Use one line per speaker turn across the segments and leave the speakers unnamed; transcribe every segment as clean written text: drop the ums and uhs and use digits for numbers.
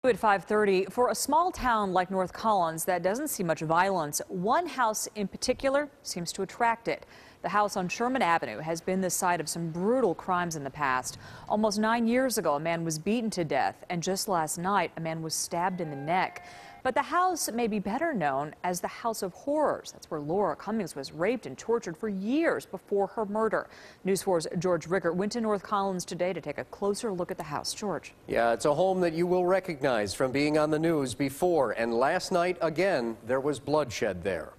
At 5:30, for a small town like North Collins that doesn't see much violence, one house in particular seems to attract it. The house on Sherman Avenue has been the site of some brutal crimes in the past. Almost 9 years ago, a man was beaten to death, and just last night, a man was stabbed in the neck. But the house may be better known as the House of Horrors. That's where Laura Cummings was raped and tortured for years before her murder. News 4's George Rickert went to North Collins today to take a closer look at the house. George.
Yeah, it's a home that you will recognize from being on the news before. And last night, again, there was bloodshed there.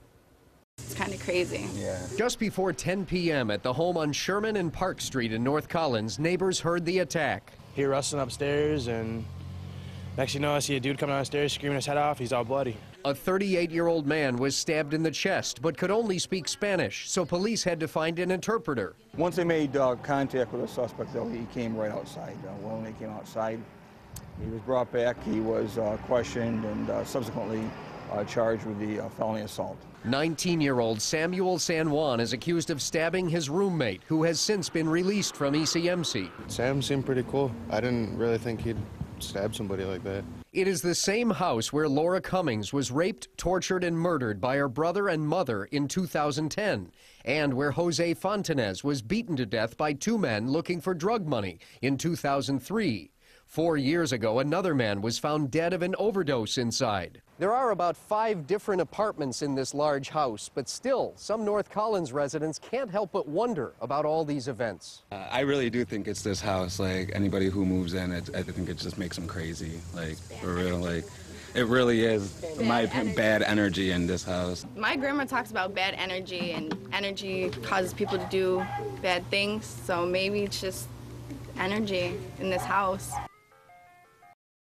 It's kind of crazy.
Yeah. Just before 10 p.m. at the home on Sherman and Park Street in North Collins, neighbors heard the attack.
He rustling upstairs, and next thing you know, I see a dude coming downstairs screaming his head off. He's all bloody.
A 38-year-old man was stabbed in the chest, but could only speak Spanish, so police had to find an interpreter.
Once they made contact with the suspect, though, he came right outside. When they came outside, he was brought back. He was questioned and subsequently charged with the felony assault.
19-year-old Samuel San Juan is accused of stabbing his roommate, who has since been released from ECMC.
Sam seemed pretty cool. I didn't really think he'd stab somebody like that.
It is the same house where Laura Cummings was raped, tortured, and murdered by her brother and mother in 2010, and where Jose Fontanez was beaten to death by two men looking for drug money in 2003. 4 years ago, another man was found dead of an overdose inside. There are about 5 different apartments in this large house, but still, some North Collins residents can't help but wonder about all these events.
I really do think it's this house. Like, anybody who moves in, I think it just makes them crazy. Like, for real, like, it really is, in my opinion, bad energy in this house.
My grandma talks about bad energy, and energy causes people to do bad things, so maybe it's just energy in this house.